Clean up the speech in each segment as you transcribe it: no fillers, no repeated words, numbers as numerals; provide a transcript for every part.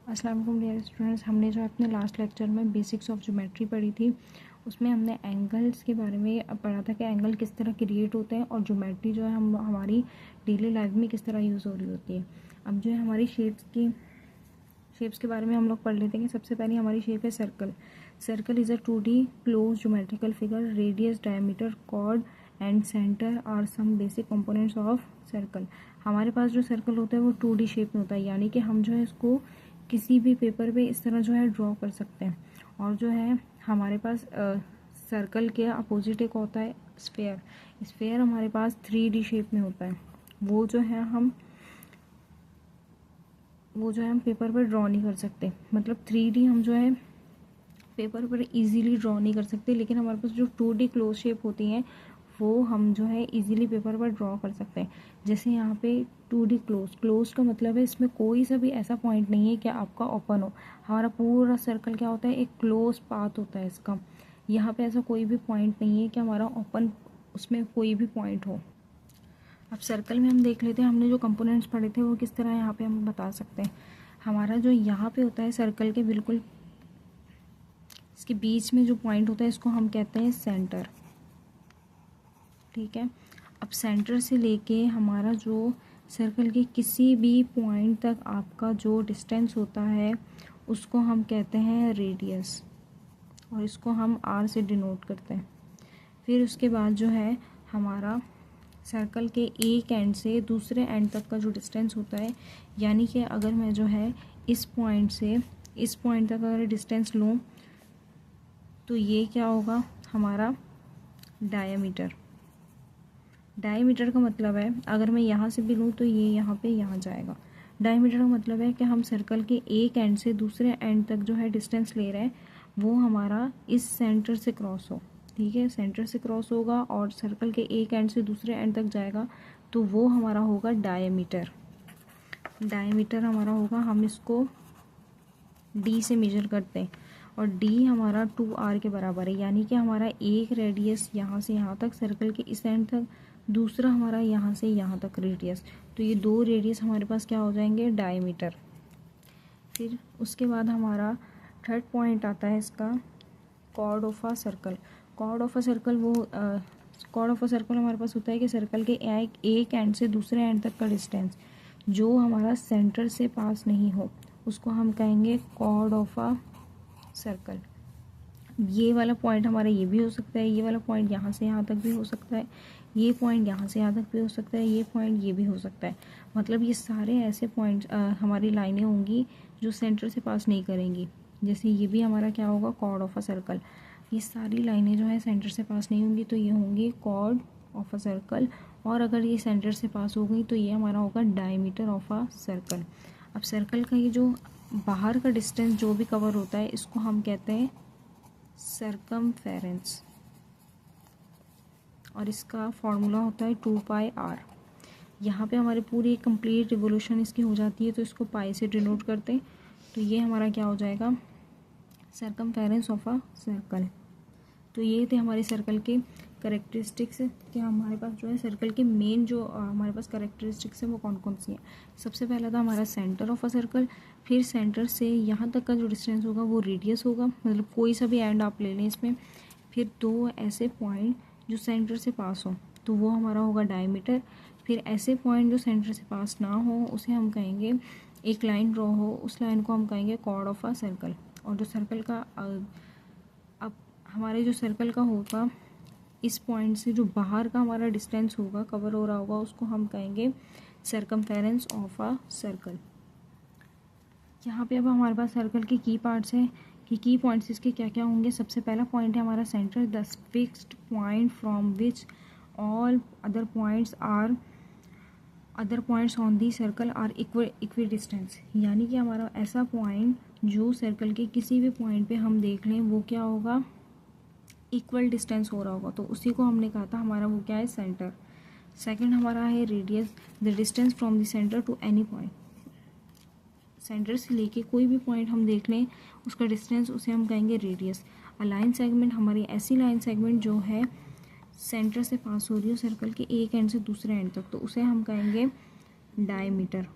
अस्सलाम वालेकुम dear students. हमने जो अपने लास्ट लेक्चर में बेसिक्स ऑफ ज्योमेट्री पढ़ी थी, उसमें हमने एंगल्स के बारे में पढ़ा था कि एंगल किस तरह क्रिएट होते हैं और ज्योमेट्री जो है हम हमारी डेली लाइफ में किस तरह यूज़ हो रही होती है। अब जो है हमारी शेप्स के बारे में हम लोग पढ़ लेते हैं कि सबसे पहले हमारी शेप है circle. Circle is a 2D close geometrical figure. Radius, diameter, chord and centre are some basic components of circle. हमारे पास जो सर्कल होता है वो 2D शेप में होता है, यानी कि हम जो है इसको किसी भी पेपर पे इस तरह जो है ड्रॉ कर सकते हैं। और जो है हमारे पास सर्कल के अपोजिट एक होता है स्फेयर। स्फेयर हमारे पास 3D शेप में होता है। वो जो है हम पेपर पर ड्रॉ नहीं कर सकते, मतलब 3D हम जो है पेपर पर इजीली ड्रॉ नहीं कर सकते, लेकिन हमारे पास जो 2D क्लोज शेप होती हैं वो हम जो है इजीली पेपर पर ड्रॉ कर सकते हैं। जैसे यहाँ पे 2D क्लोज का मतलब है इसमें कोई सा भी ऐसा पॉइंट नहीं है कि आपका ओपन हो। हमारा पूरा सर्कल क्या होता है, एक क्लोज पाथ होता है इसका। यहाँ पे ऐसा कोई भी पॉइंट नहीं है कि हमारा ओपन, उसमें कोई भी पॉइंट हो। अब सर्कल में हम देख लेते हैं, हमने जो कंपोनेंट्स पढ़े थे वो किस तरह यहाँ पे हम बता सकते हैं। हमारा जो यहाँ पे होता है सर्कल के बिल्कुल इसके बीच में जो पॉइंट होता है इसको हम कहते हैं सेंटर। ठीक है। अब सेंटर से लेके हमारा जो सर्कल के किसी भी पॉइंट तक आपका जो डिस्टेंस होता है उसको हम कहते हैं रेडियस, और इसको हम आर से डिनोट करते हैं। फिर उसके बाद जो है हमारा सर्कल के एक एंड से दूसरे एंड तक का जो डिस्टेंस होता है, यानी कि अगर मैं जो है इस पॉइंट से इस पॉइंट तक अगर डिस्टेंस लूँ तो ये क्या होगा, हमारा डायमीटर। डायमीटर का मतलब है अगर मैं यहाँ से भी लूँ तो ये यहाँ पे यहाँ जाएगा। डायमीटर का मतलब है कि हम सर्कल के एक एंड से दूसरे एंड तक जो है डिस्टेंस ले रहे हैं वो हमारा इस सेंटर से क्रॉस हो। ठीक है, सेंटर से क्रॉस होगा और सर्कल के एक एंड से दूसरे एंड तक जाएगा तो वो हमारा होगा डायमीटर। डायमीटर हमारा होगा, हम इसको डी से मेजर करते हैं और डी हमारा 2r के बराबर है, यानी कि हमारा एक रेडियस यहाँ से यहाँ तक सर्कल के इस एंड तक, दूसरा हमारा यहाँ से यहाँ तक रेडियस, तो ये दो रेडियस हमारे पास क्या हो जाएंगे, डायमीटर। फिर उसके बाद हमारा थर्ड पॉइंट आता है इसका chord of a circle. Chord of a circle हमारे पास होता है कि सर्कल के एक एंड से दूसरे एंड तक का डिस्टेंस जो हमारा सेंटर से पास नहीं हो उसको हम कहेंगे कॉर्ड ऑफ अ सर्कल। ये वाला पॉइंट हमारा ये भी हो सकता है, ये वाला पॉइंट यहाँ से यहाँ तक भी हो सकता है, ये पॉइंट यहाँ से यहाँ तक भी हो सकता है, ये पॉइंट ये भी हो सकता है। मतलब ये सारे ऐसे पॉइंट्स हमारी लाइनें होंगी जो सेंटर से पास नहीं करेंगी। जैसे ये भी हमारा क्या होगा, कॉर्ड ऑफ अ सर्कल। ये सारी लाइनें जो है सेंटर से पास नहीं होंगी तो ये होंगी कॉर्ड ऑफ अ सर्कल, और अगर ये सेंटर से पास हो गई तो ये हमारा होगा डायमीटर ऑफ अ सर्कल। अब सर्कल का ये जो बाहर का डिस्टेंस जो भी कवर होता है इसको हम कहते हैं सर्कमफेरेंस, और इसका फॉर्मूला होता है 2πr। यहाँ पे हमारी पूरी एक कंप्लीट रिवोल्यूशन इसकी हो जाती है तो इसको पाई से डिनोट करते हैं, तो ये हमारा क्या हो जाएगा, सर्कमफेरेंस ऑफ अ सर्कल। तो ये थे हमारे सर्कल के करेक्टरिस्टिक्स कि हमारे पास जो है सर्कल के मेन जो हमारे पास करेक्टरिस्टिक्स है वो कौन कौन सी हैं। सबसे पहला था हमारा सेंटर ऑफ अ सर्कल। फिर सेंटर से यहाँ तक का जो डिस्टेंस होगा वो रेडियस होगा, मतलब कोई सा भी एंड आप ले लें इसमें। फिर दो ऐसे पॉइंट जो सेंटर से पास हो तो वो हमारा होगा डायमीटर। फिर ऐसे पॉइंट जो सेंटर से पास ना हो उसे हम कहेंगे, एक लाइन ड्रॉ हो उस लाइन को हम कहेंगे कॉर्ड ऑफ अ सर्कल। और जो सर्कल का अब हमारे जो सर्कल का होगा इस पॉइंट से जो बाहर का हमारा डिस्टेंस होगा कवर हो रहा होगा उसको हम कहेंगे सर्कमफेरेंस ऑफ अ सर्कल। यहाँ पे अब हमारे पास सर्कल के की पार्ट्स हैं कि की पॉइंट्स इसके क्या क्या होंगे। सबसे पहला पॉइंट है हमारा centre, the fixed point from which all other points on the circle are equal distance, यानी कि हमारा ऐसा पॉइंट जो सर्कल के किसी भी पॉइंट पे हम देख लें वो क्या होगा, इक्वल डिस्टेंस हो रहा होगा, तो उसी को हमने कहा था हमारा वो क्या है, सेंटर। सेकंड हमारा है radius, the distance from the centre to any point. Centre से लेके कोई भी पॉइंट हम देख लें उसका डिस्टेंस उसे हम कहेंगे रेडियस। अ लाइन सेगमेंट, हमारी ऐसी लाइन सेगमेंट जो है सेंटर से पास हो रही हो सर्कल के एक एंड से दूसरे एंड तक तो उसे हम कहेंगे डायमीटर।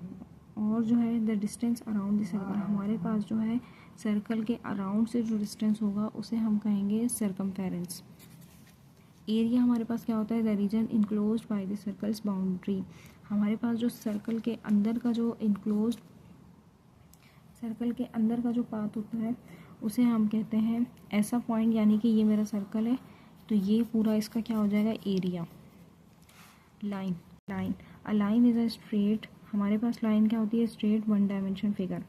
और जो है the distance around the circle, हमारे पास जो है सर्कल के अराउंड से जो डिस्टेंस होगा उसे हम कहेंगे सर्कमफेरेंस। एरिया हमारे पास क्या होता है, the region enclosed by the circle's boundary, हमारे पास जो सर्कल के अंदर का जो इनक्लोज्ड सर्कल के अंदर का जो पार्ट होता है उसे हम कहते हैं ऐसा पॉइंट, यानी कि ये मेरा सर्कल है तो ये पूरा इसका क्या हो जाएगा, area. Line, a line is a straight, हमारे पास लाइन क्या होती है, straight one dimension figure.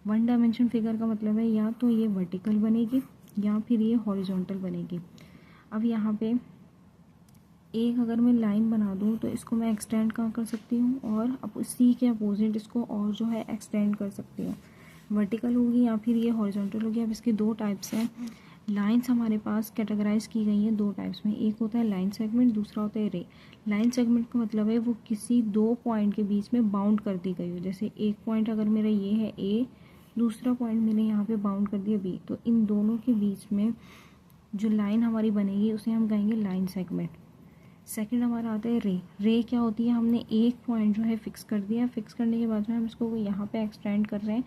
One dimension figure का मतलब है या तो ये वर्टिकल बनेगी या फिर ये हॉरिजॉन्टल बनेगी। अब यहाँ पे एक अगर मैं लाइन बना दूँ तो इसको मैं एक्सटेंड कहाँ कर सकती हूँ, और अब उसी के अपोजिट इसको और जो है एक्सटेंड कर सकती हूँ, वर्टिकल होगी या फिर ये हॉरिजॉन्टल होगी। अब इसके दो टाइप्स हैं। लाइंस हमारे पास कैटेगराइज की गई हैं दो टाइप्स में, एक होता है लाइन सेगमेंट, दूसरा होता है रे। लाइन सेगमेंट का मतलब है वो किसी दो पॉइंट के बीच में बाउंड कर दी गई हो, जैसे एक पॉइंट अगर मेरा ये है ए, दूसरा पॉइंट मैंने यहाँ पे बाउंड कर दिया बी, तो इन दोनों के बीच में जो लाइन हमारी बनेगी उसे हम कहेंगे लाइन सेगमेंट। सेकंड हमारा आता है रे। रे क्या होती है, हमने एक पॉइंट जो है फिक्स कर दिया, फिक्स करने के बाद जो है हम इसको यहाँ पे एक्सटेंड कर रहे हैं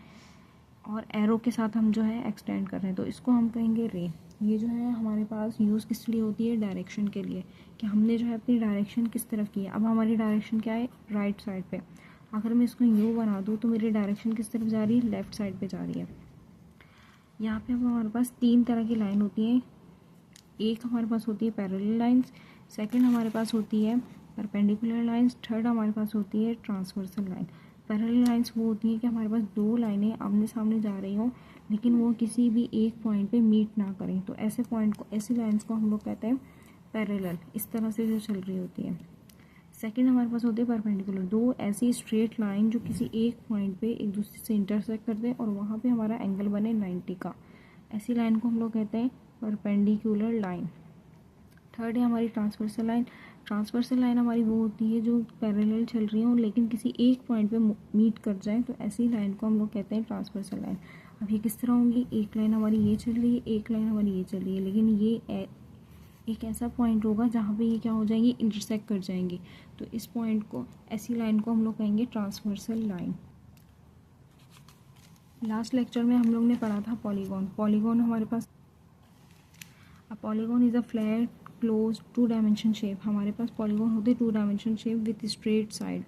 और एरो के साथ हम जो है एक्सटेंड कर रहे हैं, तो इसको हम कहेंगे रे। ये जो है हमारे पास यूज़ किस लिए होती है, डायरेक्शन के लिए, कि हमने जो है अपनी डायरेक्शन किस तरफ की है। अब हमारी डायरेक्शन क्या है, राइट साइड पे, अगर मैं इसको यूँ बना दूँ तो मेरी डायरेक्शन किस तरफ जा रही है, लेफ़्ट साइड पे जा रही है। यहाँ पे अब हमारे पास तीन तरह की लाइन होती हैं। एक हमारे पास होती है पैरेलल लाइंस, सेकंड हमारे पास होती है परपेंडिकुलर लाइंस, थर्ड हमारे पास होती है ट्रांसवर्सल लाइन। पैरेलल लाइंस वो होती हैं कि हमारे पास दो लाइनें आमने सामने जा रही हों लेकिन वो किसी भी एक पॉइंट पे मीट ना करें, तो ऐसे पॉइंट को, ऐसी लाइंस को हम लोग कहते हैं पैरेलल, इस तरह से जो चल रही होती है। सेकंड हमारे पास होती है परपेंडिकुलर, दो ऐसी स्ट्रेट लाइन जो किसी एक पॉइंट पे एक दूसरे से इंटरसेक्ट कर दे और वहाँ पे हमारा एंगल बने 90 का, ऐसी लाइन को हम लोग कहते हैं परपेंडिकुलर लाइन। थर्ड है हमारी ट्रांसवर्सल लाइन। ट्रांसवर्सल लाइन हमारी वो होती है जो पैरेलल चल रही हो लेकिन किसी एक पॉइंट पे मीट कर जाए, तो ऐसी लाइन को हम लोग कहते हैं ट्रांसवर्सल लाइन। अब ये किस तरह होंगी, एक लाइन हमारी ये चल रही है, एक लाइन हमारी ये चल रही है, लेकिन ये एक ऐसा पॉइंट होगा जहाँ पे ये क्या हो जाएंगी, इंटरसेक्ट कर जाएंगी, तो इस पॉइंट को, ऐसी लाइन को हम लोग कहेंगे ट्रांसवर्सल लाइन। लास्ट लेक्चर में हम लोग ने पढ़ा था पॉलीगॉन। पॉलीगॉन हमारे पास, a polygon is a flat close two dimension shape, हमारे पास पॉलीगॉन होते two dimension shape with straight side,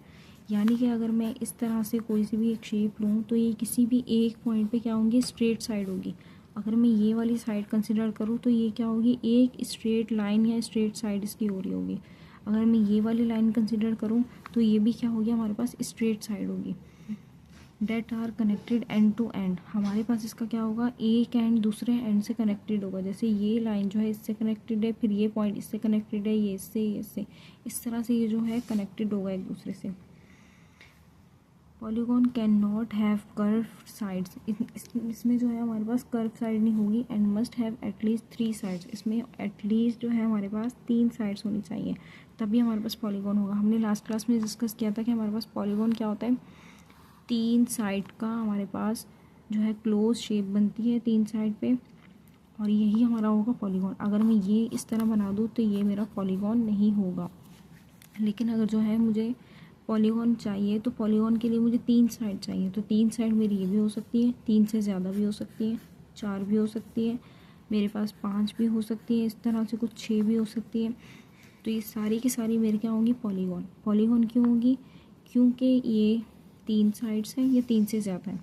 यानी कि अगर मैं इस तरह से कोई सी भी एक शेप लूँ तो ये किसी भी एक पॉइंट पे क्या होंगी, स्ट्रेट साइड होगी। अगर मैं ये वाली साइड कंसिडर करूँ तो ये क्या होगी, एक स्ट्रेट लाइन या स्ट्रेट साइड इसकी हो रही होगी। अगर मैं ये वाली लाइन कंसिडर करूँ तो ये भी क्या होगी, हमारे पास स्ट्रेट साइड होगी। That are connected end to end, हमारे पास इसका क्या होगा, एक एंड दूसरे एंड से कनेक्टेड होगा, जैसे ये लाइन जो है इससे कनेक्टेड है, फिर ये पॉइंट इससे कनेक्टेड है, ये इससे, इस तरह से ये जो है कनेक्टेड होगा एक दूसरे से। Polygon can not have curve sides, इसमें जो है हमारे पास कर्व साइड नहीं होगी, and must have at least 3 sides, इसमें एटलीस्ट जो है हमारे पास 3 साइड्स होनी चाहिए तभी हमारे पास पॉलीगॉन होगा। हमने लास्ट क्लास में डिस्कस किया था कि हमारे पास पॉलीगॉन क्या होता है, 3 साइड का हमारे पास जो है क्लोज शेप बनती है 3 साइड पे, और यही हमारा होगा पॉलीगॉन। अगर मैं ये इस तरह बना दूँ तो ये मेरा पॉलीगॉन नहीं होगा, लेकिन अगर जो है मुझे पॉलीगॉन चाहिए तो पॉलीगॉन के लिए मुझे 3 साइड चाहिए, तो 3 साइड मेरी ये भी हो सकती है, 3 से ज़्यादा भी हो सकती है, 4 भी हो सकती है, मेरे पास 5 भी हो सकती है, इस तरह से कुछ 6 भी हो सकती है। तो ये सारी की सारी मेरे क्या होंगी, पॉलीगॉन। पॉलीगॉन क्यों होगी, क्योंकि ये 3 साइड्स हैं, ये 3 से ज़्यादा है।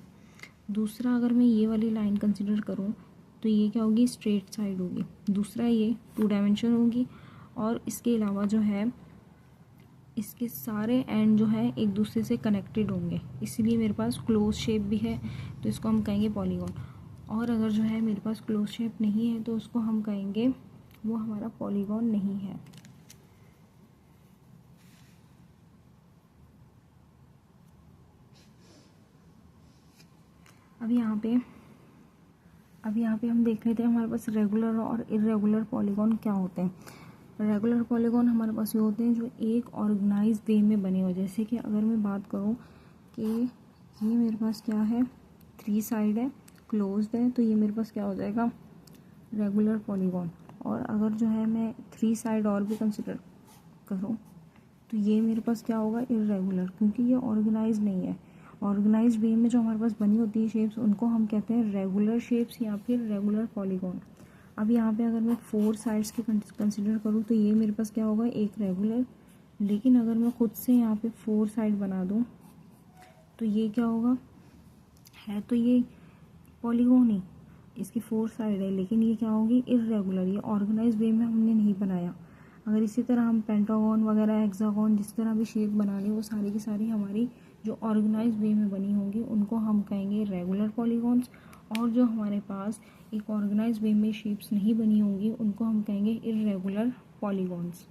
दूसरा, अगर मैं ये वाली लाइन कंसिडर करूँ तो ये क्या होगी, स्ट्रेट साइड होगी। दूसरा, ये 2 डायमेंशन होगी, और इसके अलावा जो है इसके सारे एंड जो है एक दूसरे से कनेक्टेड होंगे, इसीलिए मेरे पास क्लोज शेप भी है, तो इसको हम कहेंगे पॉलीगॉन। और अगर जो है मेरे पास क्लोज शेप नहीं है तो उसको हम कहेंगे वो हमारा पॉलीगॉन नहीं है। अब यहाँ पे हम देख लेते हैं हमारे पास रेगुलर और इर्रेगुलर पॉलीगॉन क्या होते हैं। रेगुलर पॉलीगॉन हमारे पास ये होते हैं जो एक ऑर्गेनाइज वे में बने हो, जैसे कि अगर मैं बात करूँ कि ये मेरे पास क्या है, 3 साइड है, क्लोज्ड है, तो ये मेरे पास क्या हो जाएगा, रेगुलर पॉलीगॉन। और अगर जो है मैं 3 साइड और भी कंसिडर करूँ तो ये मेरे पास क्या होगा, इर्रेगुलर, क्योंकि ये ऑर्गेनाइज नहीं है। ऑर्गेनाइज्ड वे में जो हमारे पास बनी होती है शेप्स, उनको हम कहते हैं रेगुलर शेप्स या फिर रेगुलर पॉलीगॉन। अब यहाँ पे अगर मैं 4 साइड्स की कंसिडर करूँ तो ये मेरे पास क्या होगा, एक रेगुलर। लेकिन अगर मैं खुद से यहाँ पे 4 साइड बना दूँ तो ये क्या होगा, है तो ये पॉलीगॉन ही, इसकी 4 साइड है, लेकिन ये क्या होगी, इर्रेगुलर। ये ऑर्गेनाइज वे में हमने नहीं बनाया। अगर इसी तरह हम पेंटागन वगैरह, हेक्सागन, जिस तरह भी शेप बना रहे वो सारी की सारी हमारी जो ऑर्गेनाइज वे में बनी होंगी उनको हम कहेंगे रेगुलर पॉलीगॉन्स। और जो हमारे पास एक ऑर्गेनाइज वे में शेप्स नहीं बनी होंगी उनको हम कहेंगे इर्रेगुलर पॉलीगॉन्स।